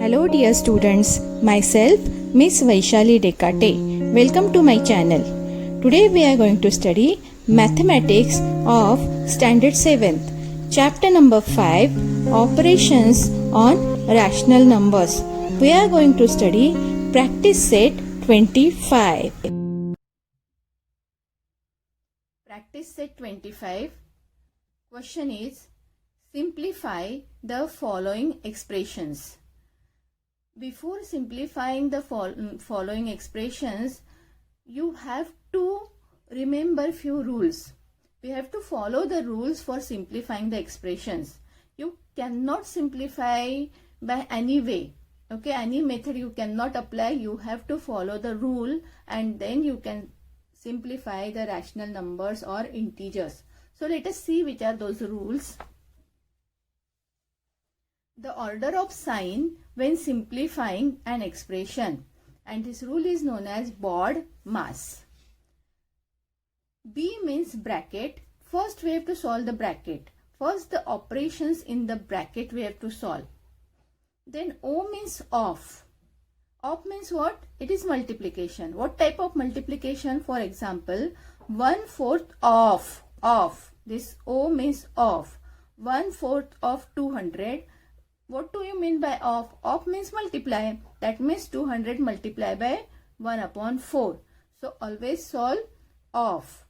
Hello dear students, myself Miss Vaishali Dekate. Welcome to my channel. Today we are going to study Mathematics of Standard 7th, Chapter number 5, Operations on Rational Numbers. We are going to study Practice Set 25. Practice Set 25. Question is, simplify the following expressions. Before simplifying the following expressions, you have to remember few rules. We have to follow the rules for simplifying the expressions. You cannot simplify by any way. Okay, any method you cannot apply. You have to follow the rule and then you can simplify the rational numbers or integers. So let us see which are those rules. The order of sign when simplifying an expression, and this rule is known as BODMAS. B means bracket. First we have to solve the bracket. First the operations in the bracket we have to solve. Then O means off. Off means what? It is multiplication. What type of multiplication? For example, 1/4 of. This O means off. 1/4 of 200. What do you mean by off? Off means multiply. That means 200 multiply by 1/4. So always solve off.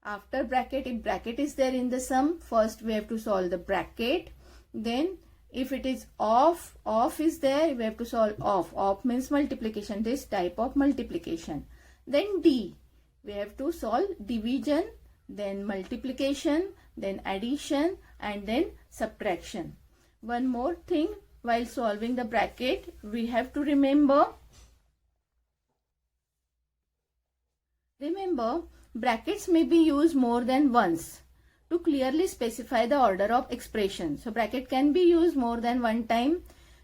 After bracket, if bracket is there in the sum, first we have to solve the bracket. Then if it is off is there, we have to solve off. Off means multiplication, this type of multiplication. Then D, we have to solve division, then multiplication, then addition, and then subtraction. One more thing, while solving the bracket, we have to remember brackets may be used more than once to clearly specify the order of expression. So bracket can be used more than one time.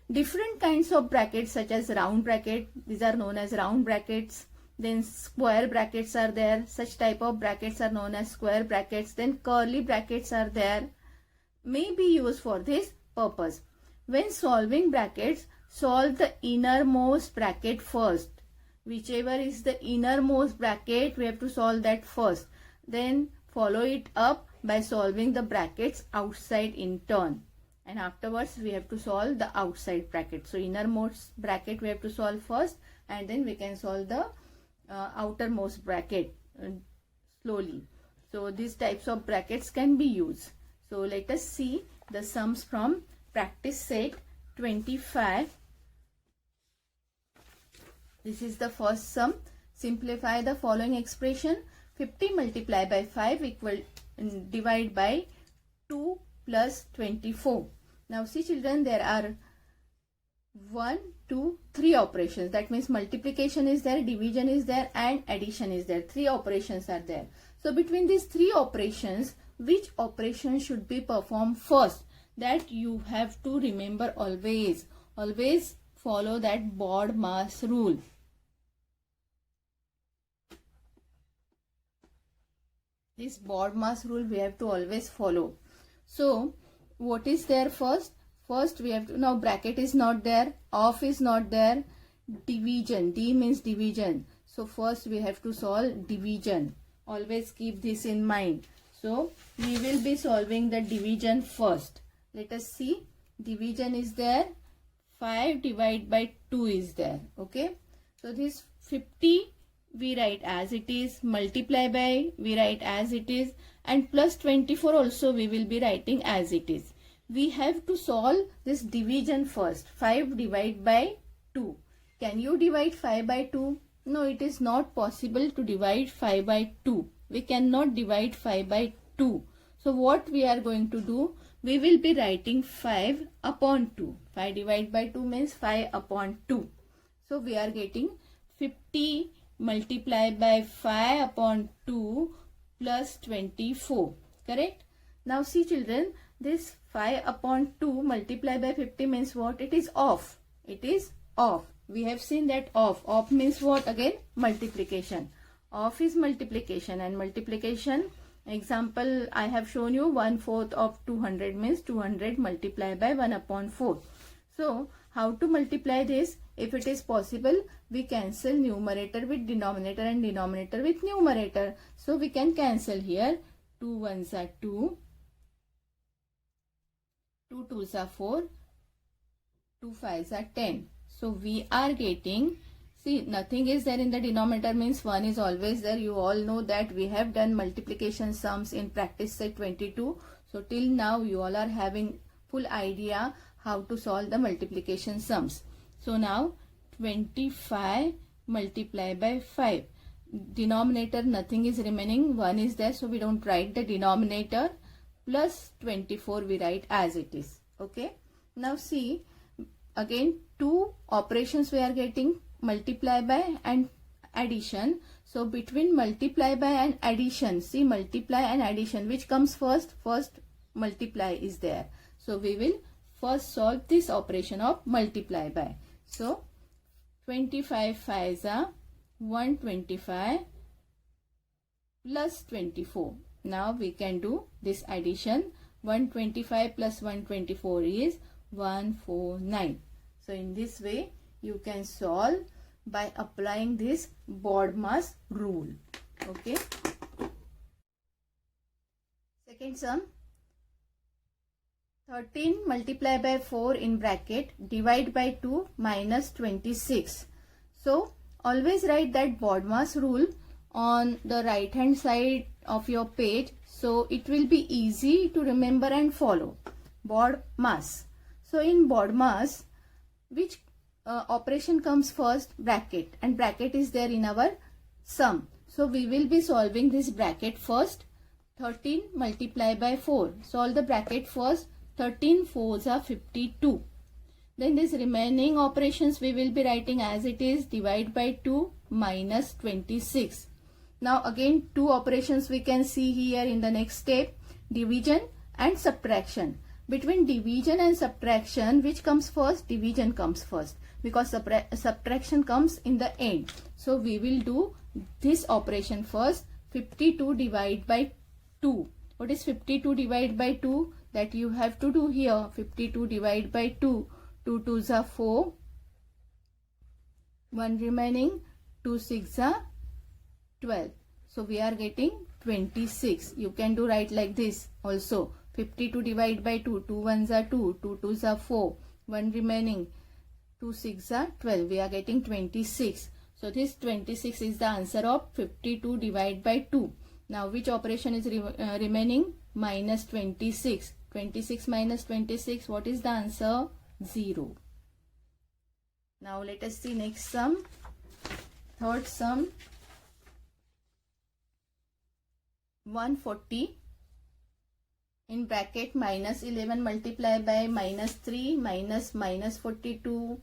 Different kinds of brackets such as round bracket, these are known as round brackets. Then square brackets are there. Such type of brackets are known as square brackets. Then curly brackets are there. May be used for this purpose. When solving brackets, solve the innermost bracket first. Whichever is the innermost bracket, we have to solve that first. Then follow it up by solving the brackets outside in turn. And afterwards, we have to solve the outside bracket. So innermost bracket we have to solve first, and then we can solve the outermost bracket slowly. So these types of brackets can be used. So let us see the sums from practice set 25. This is the first sum. Simplify the following expression. 50 multiplied by 5 equal divide by 2 plus 24. Now see children, there are 1, 2, 3 operations. That means multiplication is there, division is there, and addition is there. 3 operations are there. So between these 3 operations, which operation should be performed first? That you have to remember always. Always follow that BODMAS rule. This BODMAS rule we have to always follow. So what is there first? First we have to, now bracket is not there, off is not there, division, D means division. So first we have to solve division. Always keep this in mind. So we will be solving the division first. Let us see. Division is there. 5 divided by 2 is there. Okay. So this 50 we write as it is. Multiply by we write as it is. And plus 24 also we will be writing as it is. We have to solve this division first. 5 divided by 2. Can you divide 5 by 2? No, it is not possible to divide 5 by 2. We cannot divide 5 by 2. So what we are going to do? We will be writing 5 upon 2. 5 divided by 2 means 5 upon 2. So we are getting 50 multiplied by 5 upon 2 plus 24. Correct? Now see children, this 5 upon 2 multiplied by 50 means what? It is off. It is off. We have seen that off. Off means what? Again, multiplication. Off is multiplication, and multiplication, example I have shown you, 1/4 of 200 means 200 multiplied by 1/4. So how to multiply this? If it is possible, we cancel numerator with denominator and denominator with numerator. So we can cancel here. 2 ones are 2, 2 twos are 4, 2 fives are 10. So we are getting, see, nothing is there in the denominator means 1 is always there. You all know that we have done multiplication sums in practice set 22. So till now you all are having full idea how to solve the multiplication sums. So now 25 multiplied by 5. Denominator nothing is remaining, 1 is there, so we don't write the denominator, plus 24 we write as it is. Okay. Now see, again two operations we are getting, multiply by and addition. So between multiply by and addition, see, multiply and addition, which comes first? First multiply is there. So we will first solve this operation of multiply by. So 25 5s are 125 plus 24. Now we can do this addition. 125 plus 124 is 149. So in this way you can solve by applying this BODMAS rule. Okay. Second sum. 13 multiplied by 4 in bracket divide by 2 minus 26. So always write that BODMAS rule on the right hand side of your page, so it will be easy to remember and follow. BODMAS. So in BODMAS, which operation comes first? Bracket, and bracket is there in our sum. So we will be solving this bracket first. 13 multiplied by 4. Solve the bracket first. 13 4s are 52. Then this remaining operations we will be writing as it is, divide by 2 minus 26. Now again two operations we can see here in the next step, division and subtraction. Between division and subtraction, which comes first? Division comes first, because subtraction comes in the end. So we will do this operation first. 52 divided by 2. What is 52 divided by 2? That you have to do here. 52 divided by 2. 2 2s are 4. 1 remaining. 2 6 are 12. So we are getting 26. You can do right like this also. 52 divided by 2. 2 1s are 2. 2 2s are 4. 1 remaining. 2 6 are 12. We are getting 26. So this 26 is the answer of 52 divided by 2. Now which operation is remaining? Minus 26. 26 minus 26, what is the answer? 0. Now let us see next sum. Third sum. 140 in bracket minus 11 multiplied by minus 3 minus minus 42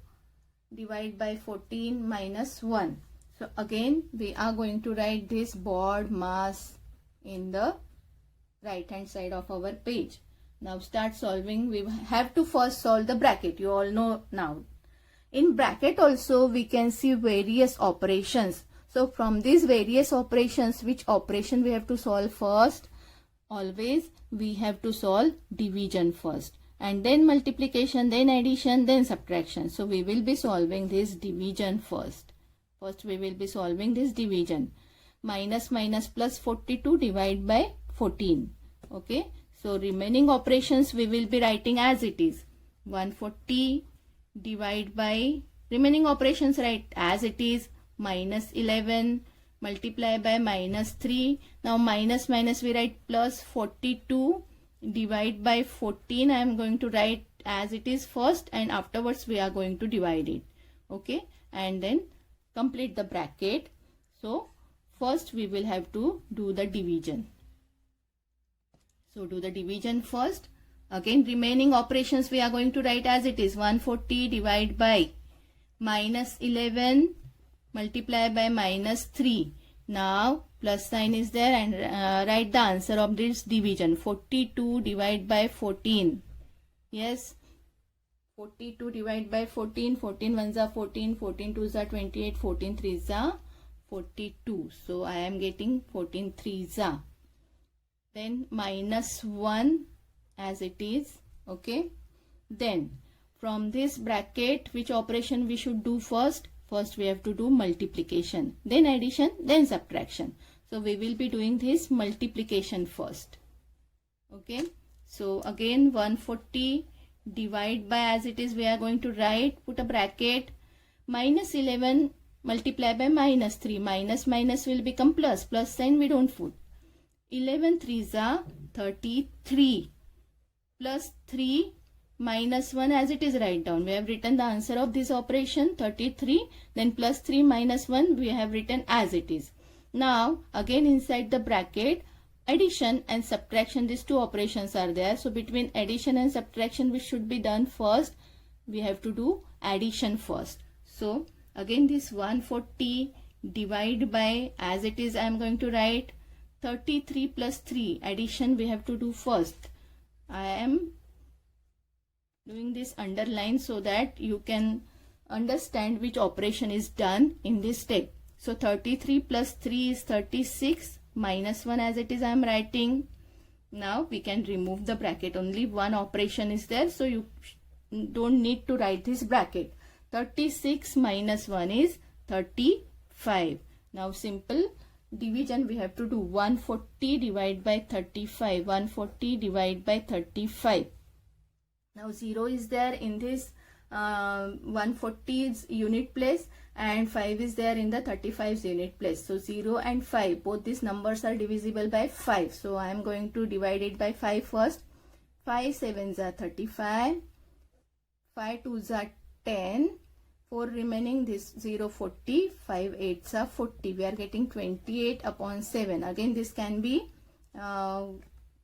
divided by 14 minus 1. So again we are going to write this BODMAS in the right hand side of our page. Now start solving. We have to first solve the bracket. You all know now. In bracket also we can see various operations. So from these various operations, which operation we have to solve first? Always we have to solve division first, and then multiplication, then addition, then subtraction. So we will be solving this division first. First we will be solving this division. Minus minus plus 42 divided by 14. Okay. So remaining operations we will be writing as it is. 140 divided by, remaining operations write as it is, minus 11 multiply by minus 3. Now minus minus we write plus 42 divide by 14. I am going to write as it is first, and afterwards we are going to divide it. Okay. And then complete the bracket. So first we will have to do the division. So do the division first. Again remaining operations we are going to write as it is. 140 divided by minus 11 multiply by minus 3. Now plus sign is there, and write the answer of this division. 42 divided by 14. Yes. 42 divided by 14. 14 ones are 14. 14 twos are 28. 14 threes are 42. So I am getting 14 threes are. Then minus 1 as it is. Okay. Then From this bracket, which operation we should do first? First we have to do multiplication, then addition, then subtraction. So we will be doing this multiplication first. Okay. So again 140 divide by, as it is we are going to write, put a bracket, minus 11 multiply by minus 3. Minus minus will become plus. Plus sign we don't put. 11 3s are 33. Plus 3 minus 1, as it is write down. We have written the answer of this operation 33. Then plus 3 minus 1 we have written as it is. Now again inside the bracket, addition and subtraction, these two operations are there. So between addition and subtraction which should be done first, we have to do addition first. So again this 140 divide by, as it is I am going to write 33 plus 3. Addition we have to do first. I am doing this underline so that you can understand which operation is done in this step. So 33 plus 3 is 36, minus 1 as it is I am writing. Now we can remove the bracket. Only one operation is there, so you don't need to write this bracket. 36 minus 1 is 35. Now simple division we have to do. 140 divided by 35. 140 divided by 35. Now 0 is there in this 140's unit place, and 5 is there in the 35's unit place. So 0 and 5, both these numbers are divisible by 5. So I am going to divide it by 5 first. 5 7s are 35. 5 2s are 10. 4 remaining, this 0 40. 5 8s are 40. We are getting 28 upon 7. Again this can be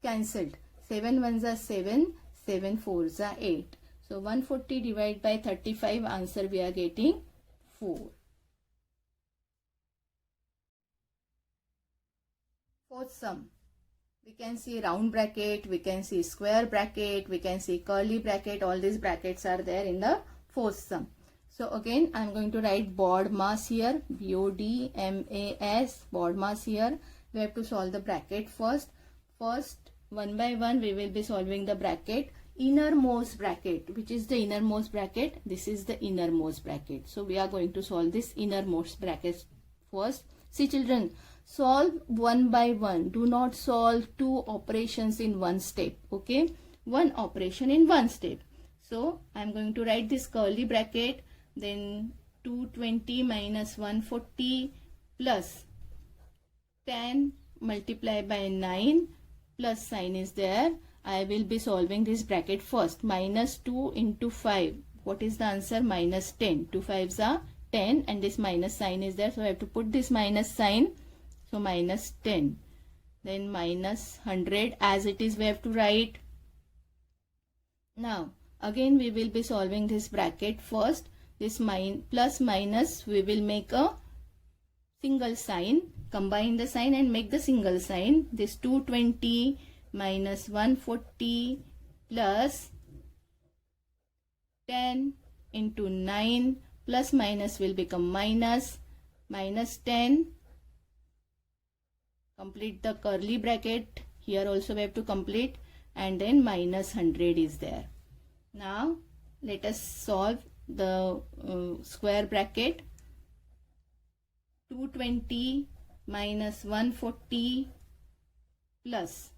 cancelled. 7 1s are 7. 7 4s are 8. So 140 divided by 35, answer we are getting 4. Fourth sum. We can see round bracket, we can see square bracket, we can see curly bracket. All these brackets are there in the fourth sum. So again I am going to write BOD mass here. BOD-MAS, BOD mass here. We have to solve the bracket first. First, one by one we will be solving the bracket. Innermost bracket. Which is the innermost bracket? This is the innermost bracket. So we are going to solve this innermost bracket first. See children, solve one by one. Do not solve two operations in one step. Okay, one operation in one step. So I am going to write this curly bracket, then 220 minus 140 plus 10 multiply by 9 plus sign is there. I will be solving this bracket first. Minus 2 into 5. What is the answer? Minus 10. 2 5s are 10 and this minus sign is there. So I have to put this minus sign. So minus 10. Then minus 100 as it is we have to write. Now again we will be solving this bracket first. This plus minus we will make a single sign. Combine the sign and make the single sign. This 220 minus 140 plus 10 into 9, plus minus will become minus 10. Complete the curly bracket. Here also we have to complete, and then minus 100 is there. Now let us solve the square bracket. 220 minus 140 plus.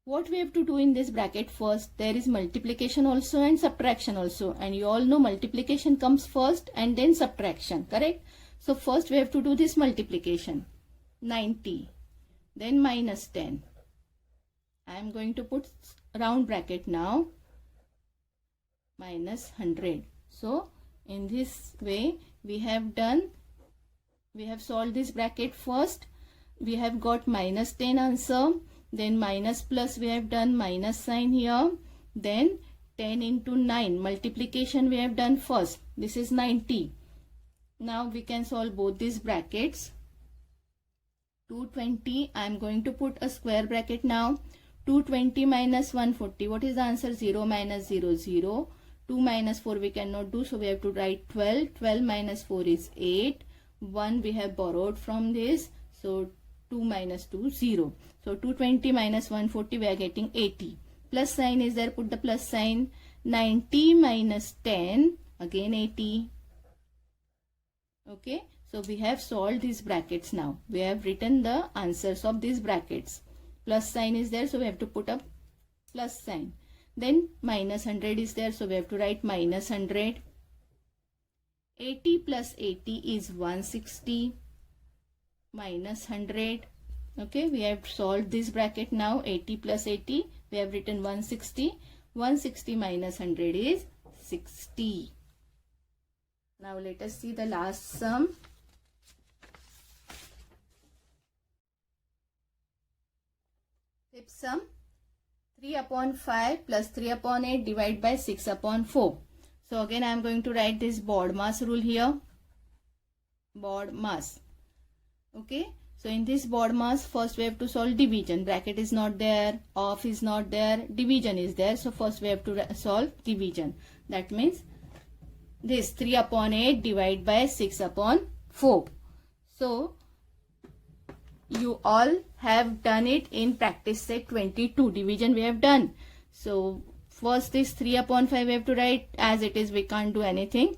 What we have to do in this bracket first? There is multiplication also and subtraction also, and you all know multiplication comes first and then subtraction, correct? So first we have to do this multiplication. 90, then minus 10. I am going to put round bracket now. Minus 100. So in this way we have solved this bracket first. We have got minus 10 answer. Then minus plus we have done minus sign here. Then 10 into 9 multiplication we have done first. This is 90. Now we can solve both these brackets. 220, I am going to put a square bracket now. 220 minus 140. What is the answer? 0 minus 0, 0. 2 minus 4 we cannot do, so we have to write 12. 12 minus 4 is 8. 1 we have borrowed from this. So 2 minus 2, 0. So 220 minus 140 we are getting 80. Plus sign is there, put the plus sign, 90 minus 10, again 80. Okay, so we have solved these brackets now. We have written the answers of these brackets. Plus sign is there, so we have to put up plus sign. Then minus 100 is there, so we have to write minus 100. 80 plus 80 is 160 minus 100. Okay, we have solved this bracket now. 80 plus 80, we have written 160. 160 minus 100 is 60. Now let us see the last sum. Fifth sum, 3 upon 5 plus 3 upon 8 divided by 6 upon 4. So again I am going to write this BODMAS rule here. BODMAS. Okay. So in this BODMAS, first we have to solve division. Bracket is not there, off is not there, division is there. So first we have to solve division. That means this 3 upon 8 divided by 6 upon 4. So you all have done it in practice set 22. Division we have done. So first this 3 upon 5 we have to write as it is. We can't do anything.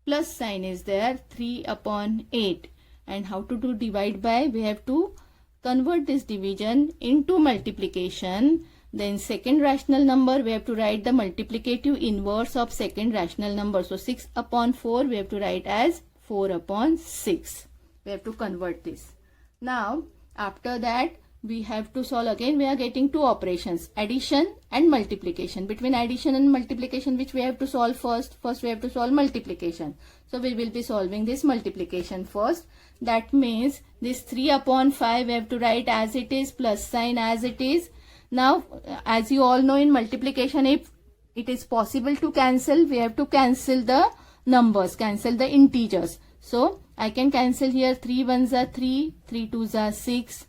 Plus sign is there. 3 upon 8. And how to do divide by? We have to convert this division into multiplication. Then second rational number, we have to write the multiplicative inverse of second rational number. So 6 upon 4 we have to write as 4 upon 6. We have to convert this. Now after that we have to solve again. We are getting two operations, addition and multiplication. Between addition and multiplication, which we have to solve first? First we have to solve multiplication. So we will be solving this multiplication first. That means this 3 upon 5 we have to write as it is, plus sign as it is. Now as you all know, in multiplication, if it is possible to cancel, we have to cancel the numbers, cancel the integers. So I can cancel here. 3 ones are 3, 3 twos are 6,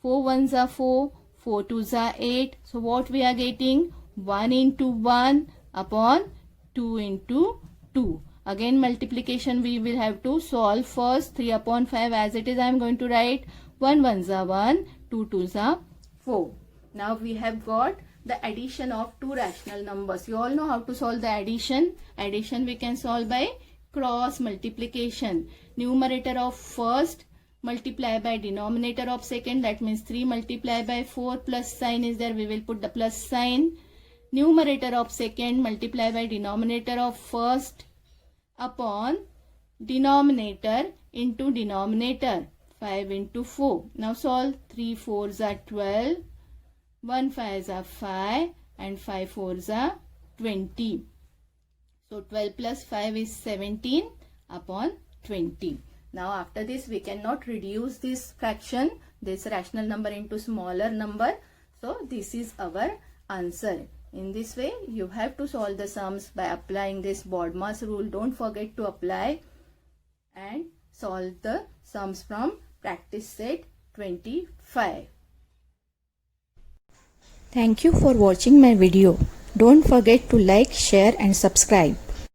4 ones are 4, 4 twos are 8. So what we are getting? 1 into 1 upon 2 into 2. Again multiplication we will have to solve first. 3 upon 5 as it is I am going to write. 1 ones are 1, 2 twos are 4. Now we have got the addition of two rational numbers. You all know how to solve the addition. Addition we can solve by cross multiplication. Numerator of first multiply by denominator of second. That means 3 multiply by 4, plus sign is there. We will put the plus sign. Numerator of second multiply by denominator of first upon denominator into denominator. 5 into 4. Now solve. 3 4s are 12, 1 5s are 5 and 5 4s are 20. So 12 plus 5 is 17 upon 20. Now after this we cannot reduce this fraction, this rational number, into smaller number. So this is our answer. In this way you have to solve the sums by applying this BODMAS rule. Don't forget to apply and solve the sums from practice set 25. Thank you for watching my video. Don't forget to like, share and subscribe.